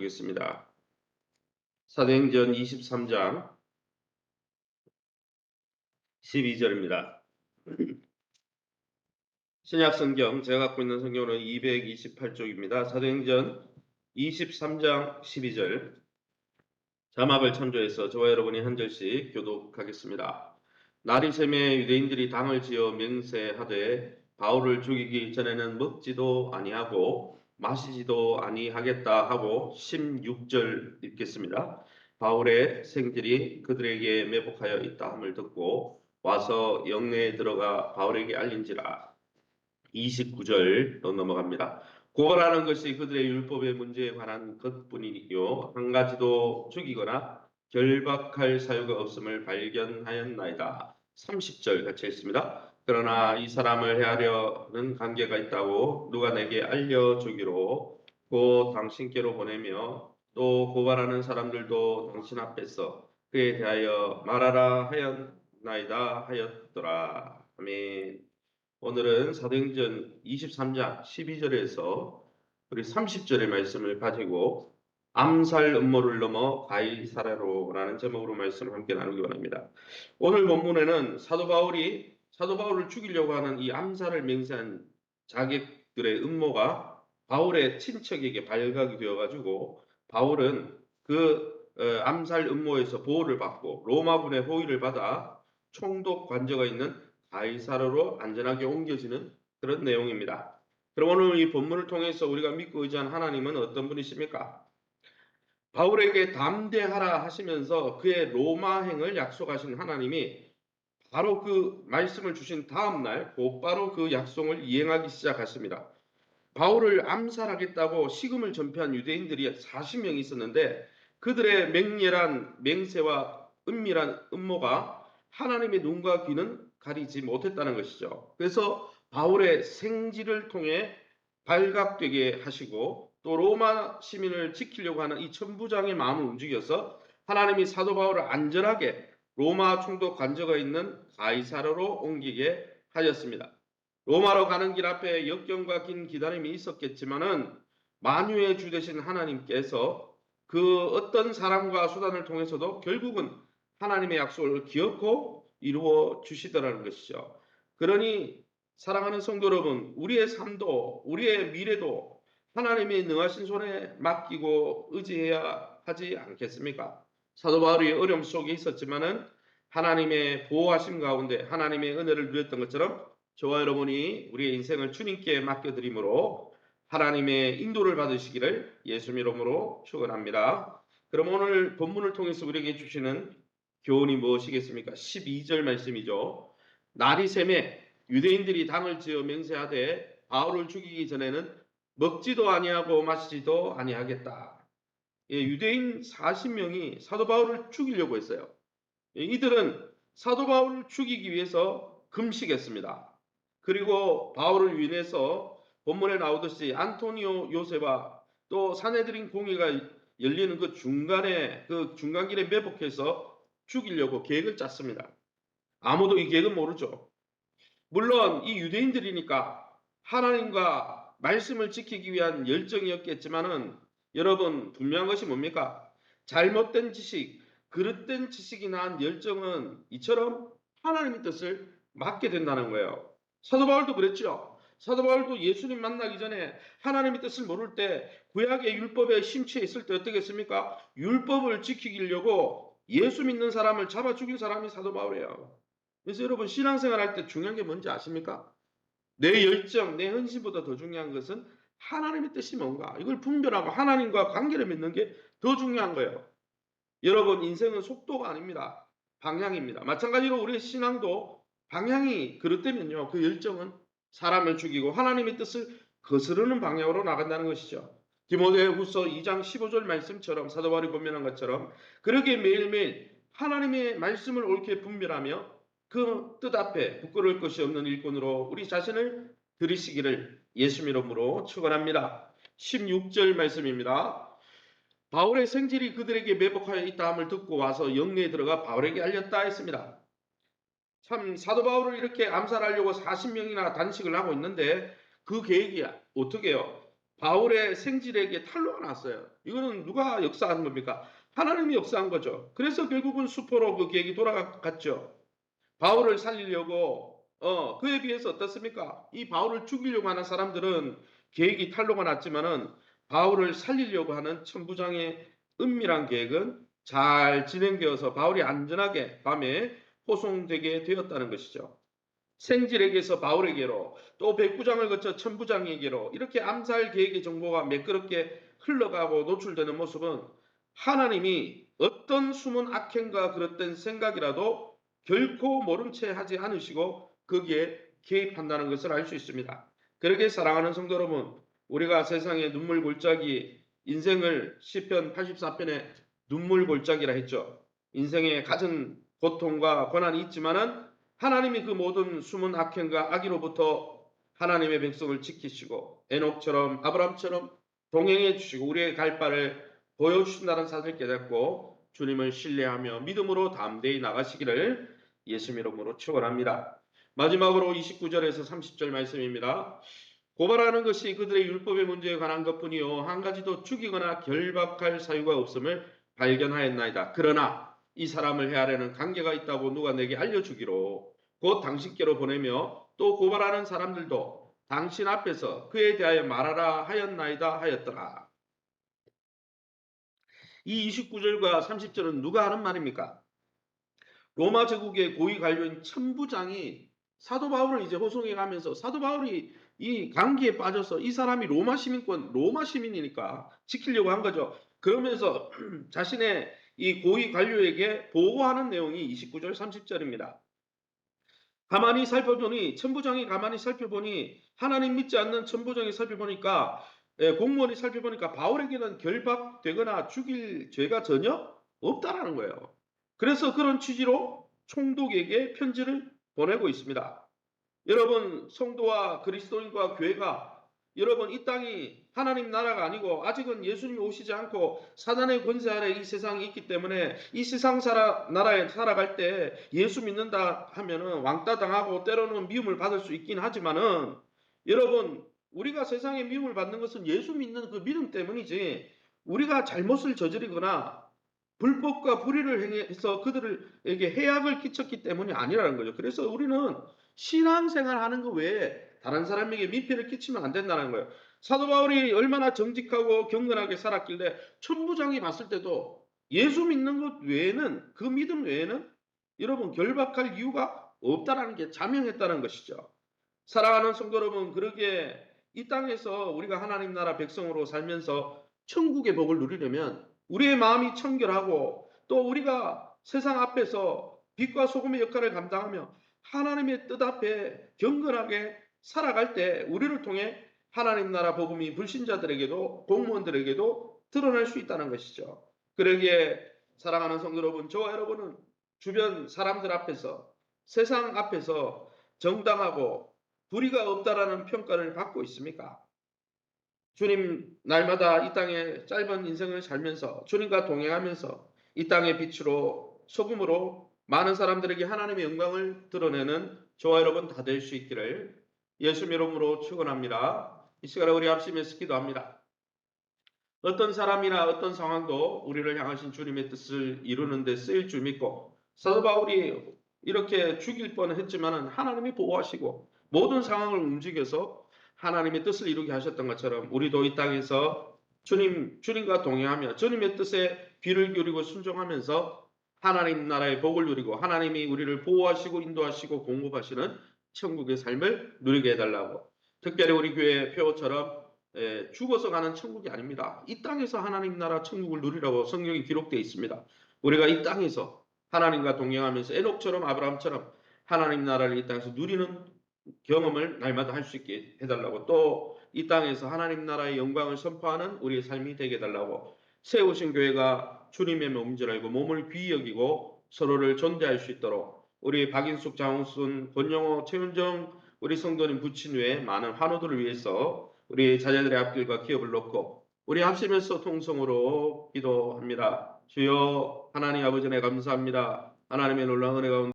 살펴보겠습니다. 사도행전 23장 12절입니다. 신약성경 제가 갖고 있는 성경은 228쪽입니다. 사도행전 23장 12절 자막을 참조해서 저와 여러분이 한 절씩 교독하겠습니다. 날이 새매 유대인들이 당을 지어 맹세하되 바울을 죽이기 전에는 먹지도 아니하고 마시지도 아니하겠다 하고 16절 읽겠습니다. 바울의 생질이 그들에게 매복하여 있다 함을 듣고 와서 영내에 들어가 바울에게 알린지라. 29절 넘어갑니다. 고발하는 것이 그들의 율법의 문제에 관한 것뿐이요 한 가지도 죽이거나 결박할 사유가 없음을 발견하였나이다. 30절 같이 읽습니다. 그러나 이 사람을 해하려는 관계가 있다고 누가 내게 알려주기로 곧 당신께로 보내며 또 고발하는 사람들도 당신 앞에서 그에 대하여 말하라 하였나이다 하였더라. 아멘. 오늘은 사도행전 23장 12절에서 우리 30절의 말씀을 가지고 암살 음모를 넘어 가이사랴로라는 제목으로 말씀을 함께 나누기 원합니다. 오늘 본문에는 사도 바울을 죽이려고 하는 이 암살을 맹세한 자객들의 음모가 바울의 친척에게 발각이 되어가지고 바울은 그 암살 음모에서 보호를 받고 로마군의 호의를 받아 총독 관저가 있는 가이사랴로 안전하게 옮겨지는 그런 내용입니다. 그럼 오늘 이 본문을 통해서 우리가 믿고 의지한 하나님은 어떤 분이십니까? 바울에게 담대하라 하시면서 그의 로마행을 약속하신 하나님이 바로 그 말씀을 주신 다음 날 곧바로 그 약속을 이행하기 시작하십니다. 바울을 암살하겠다고 시금을 전폐한 유대인들이 40명이 있었는데 그들의 맹렬한 맹세와 은밀한 음모가 하나님의 눈과 귀는 가리지 못했다는 것이죠. 그래서 바울의 생지를 통해 발각되게 하시고 또 로마 시민을 지키려고 하는 이 천부장의 마음을 움직여서 하나님이 사도 바울을 안전하게 로마 총독 관저가 있는 가이사랴로 옮기게 하였습니다. 로마로 가는 길 앞에 역경과 긴 기다림이 있었겠지만은 만유의 주 되신 하나님께서 그 어떤 사람과 수단을 통해서도 결국은 하나님의 약속을 기억고 이루어 주시더라는 것이죠. 그러니 사랑하는 성도 여러분, 우리의 삶도 우리의 미래도 하나님의 능하신 손에 맡기고 의지해야 하지 않겠습니까? 사도 바울이 어려움 속에 있었지만은 하나님의 보호하심 가운데 하나님의 은혜를 누렸던 것처럼 저와 여러분이 우리의 인생을 주님께 맡겨드림으로 하나님의 인도를 받으시기를 예수 이름으로 축원합니다. 그럼 오늘 본문을 통해서 우리에게 주시는 교훈이 무엇이겠습니까? 12절 말씀이죠. 날이 새매 유대인들이 당을 지어 맹세하되 바울을 죽이기 전에는 먹지도 아니하고 마시지도 아니하겠다. 유대인 40명이 사도 바울을 죽이려고 했어요. 이들은 사도 바울을 죽이기 위해서 금식했습니다. 그리고 바울을 위해서 본문에 나오듯이 안토니오 요새와 또 사내들인 공회가 열리는 그 중간길에 매복해서 죽이려고 계획을 짰습니다. 아무도 이 계획은 모르죠. 물론 이 유대인들이니까 하나님과 말씀을 지키기 위한 열정이었겠지만은 여러분 분명한 것이 뭡니까? 잘못된 지식, 그릇된 지식이 낳은 열정은 이처럼 하나님의 뜻을 막게 된다는 거예요. 사도 바울도 그랬죠. 사도 바울도 예수님 만나기 전에 하나님의 뜻을 모를 때 구약의 율법에 심취해 있을 때 어떻게 했습니까? 율법을 지키려고 예수 믿는 사람을 잡아 죽인 사람이 사도 바울이에요. 그래서 여러분 신앙생활 할 때 중요한 게 뭔지 아십니까? 내 열정, 내 헌신보다 더 중요한 것은 하나님의 뜻이 뭔가 이걸 분별하고 하나님과 관계를 맺는 게 더 중요한 거예요. 여러분 인생은 속도가 아닙니다. 방향입니다. 마찬가지로 우리의 신앙도 방향이 그렇다면요. 그 열정은 사람을 죽이고 하나님의 뜻을 거스르는 방향으로 나간다는 것이죠. 디모데후서 2장 15절 말씀처럼 사도 바울이 권면한 것처럼 그렇게 매일매일 하나님의 말씀을 옳게 분별하며 그 뜻 앞에 부끄러울 것이 없는 일꾼으로 우리 자신을 들이시기를 예수 이름으로 축원합니다. 16절 말씀입니다. 바울의 생질이 그들에게 매복하여 있다 함을 듣고 와서 영내에 들어가 바울에게 알렸다 했습니다. 참 사도 바울을 이렇게 암살하려고 40명이나 단식을 하고 있는데 그 계획이 어떻게 해요? 바울의 생질에게 탄로가 났어요. 이거는 누가 역사한 겁니까? 하나님이 역사한 거죠. 그래서 결국은 수포로 그 계획이 돌아갔죠. 바울을 살리려고 그에 비해서 어떻습니까? 이 바울을 죽이려고 하는 사람들은 계획이 탄로가 났지만은 바울을 살리려고 하는 천부장의 은밀한 계획은 잘 진행되어서 바울이 안전하게 밤에 호송되게 되었다는 것이죠. 생질에게서 바울에게로 또 백부장을 거쳐 천부장에게로 이렇게 암살 계획의 정보가 매끄럽게 흘러가고 노출되는 모습은 하나님이 어떤 숨은 악행과 그릇된 생각이라도 결코 모른 채 하지 않으시고 거기에 개입한다는 것을 알 수 있습니다. 그렇게 사랑하는 성도 여러분, 우리가 세상의 눈물 골짜기 인생을 시편 84편에 눈물 골짜기라 했죠. 인생에 갖은 고통과 고난이 있지만은 하나님이 그 모든 숨은 악행과 악의로부터 하나님의 백성을 지키시고 에녹처럼 아브람처럼 동행해 주시고 우리의 갈 바를 보여주신다는 사실을 깨닫고 주님을 신뢰하며 믿음으로 담대히 나가시기를 예수 이름으로 축원합니다. 마지막으로 29절에서 30절 말씀입니다. 고발하는 것이 그들의 율법의 문제에 관한 것뿐이요 한 가지도 죽이거나 결박할 사유가 없음을 발견하였나이다. 그러나 이 사람을 헤아려는 관계가 있다고 누가 내게 알려주기로 곧 당신께로 보내며 또 고발하는 사람들도 당신 앞에서 그에 대하여 말하라 하였나이다 하였더라. 이 29절과 30절은 누가 하는 말입니까? 로마 제국의 고위 관료인 천부장이 사도 바울을 이제 호송해 가면서 사도 바울이 이 감기에 빠져서 이 사람이 로마 시민권, 로마 시민이니까 지키려고 한 거죠. 그러면서 자신의 이 고위 관료에게 보고하는 내용이 29절 30절입니다. 가만히 살펴보니 천부장이 가만히 살펴보니 하나님 믿지 않는 천부장이 살펴보니까 공무원이 살펴보니까 바울에게는 결박되거나 죽일 죄가 전혀 없다라는 거예요. 그래서 그런 취지로 총독에게 편지를 보내고 있습니다. 여러분 성도와 그리스도인과 교회가 여러분 이 땅이 하나님 나라가 아니고 아직은 예수님이 오시지 않고 사단의 권세 아래 이 세상이 있기 때문에 이 세상 나라에 살아갈 때 예수 믿는다 하면은 왕따 당하고 때로는 미움을 받을 수 있긴 하지만은 여러분 우리가 세상에 미움을 받는 것은 예수 믿는 그 믿음 때문이지 우리가 잘못을 저지르거나 불법과 불의를 행해서 그들에게 해악을 끼쳤기 때문이 아니라는 거죠. 그래서 우리는 신앙생활 하는 것 외에 다른 사람에게 민폐를 끼치면 안 된다는 거예요. 사도 바울이 얼마나 정직하고 경건하게 살았길래 천부장이 봤을 때도 예수 믿는 것 외에는 그 믿음 외에는 여러분 결박할 이유가 없다라는 게 자명했다는 것이죠. 사랑하는 성도 여러분, 그러기에 이 땅에서 우리가 하나님 나라 백성으로 살면서 천국의 복을 누리려면 우리의 마음이 청결하고 또 우리가 세상 앞에서 빛과 소금의 역할을 감당하며 하나님의 뜻 앞에 경건하게 살아갈 때 우리를 통해 하나님 나라 복음이 불신자들에게도 공무원들에게도 드러날 수 있다는 것이죠. 그러기에 사랑하는 성도 여러분, 저와 여러분은 주변 사람들 앞에서 세상 앞에서 정당하고 불의가 없다라는 평가를 받고 있습니까? 주님 날마다 이 땅에 짧은 인생을 살면서 주님과 동행하면서 이 땅의 빛으로 소금으로 많은 사람들에게 하나님의 영광을 드러내는 저와 여러분 다 될 수 있기를 예수 이름으로 축원합니다. 이 시간에 우리 합심해서 기도합니다. 어떤 사람이나 어떤 상황도 우리를 향하신 주님의 뜻을 이루는 데 쓰일 줄 믿고 사도 바울이 이렇게 죽일 뻔했지만 하나님이 보호하시고 모든 상황을 움직여서 하나님의 뜻을 이루게 하셨던 것처럼 우리도 이 땅에서 주님과 동행하며 주님의 뜻에 귀를 기울이고 순종하면서 하나님 나라의 복을 누리고 하나님이 우리를 보호하시고 인도하시고 공급하시는 천국의 삶을 누리게 해달라고 특별히 우리 교회 표처럼 죽어서 가는 천국이 아닙니다. 이 땅에서 하나님 나라 천국을 누리라고 성경이 기록되어 있습니다. 우리가 이 땅에서 하나님과 동행하면서 에녹처럼 아브라함처럼 하나님 나라를 이 땅에서 누리는 경험을 날마다 할 수 있게 해달라고 또 이 땅에서 하나님 나라의 영광을 선포하는 우리의 삶이 되게 해달라고 세우신 교회가 주님의 몸인 줄 알고 몸을 귀히 여기고 서로를 존대할 수 있도록 우리 박인숙, 장훈순, 권영호, 최윤정 우리 성도님 부친 외에 많은 환우들을 위해서 우리 자녀들의 앞길과 기업을 놓고 우리 합심해서 통성으로 기도합니다. 주여 하나님 아버지 네 감사합니다. 하나님의 놀라운 은혜 가운데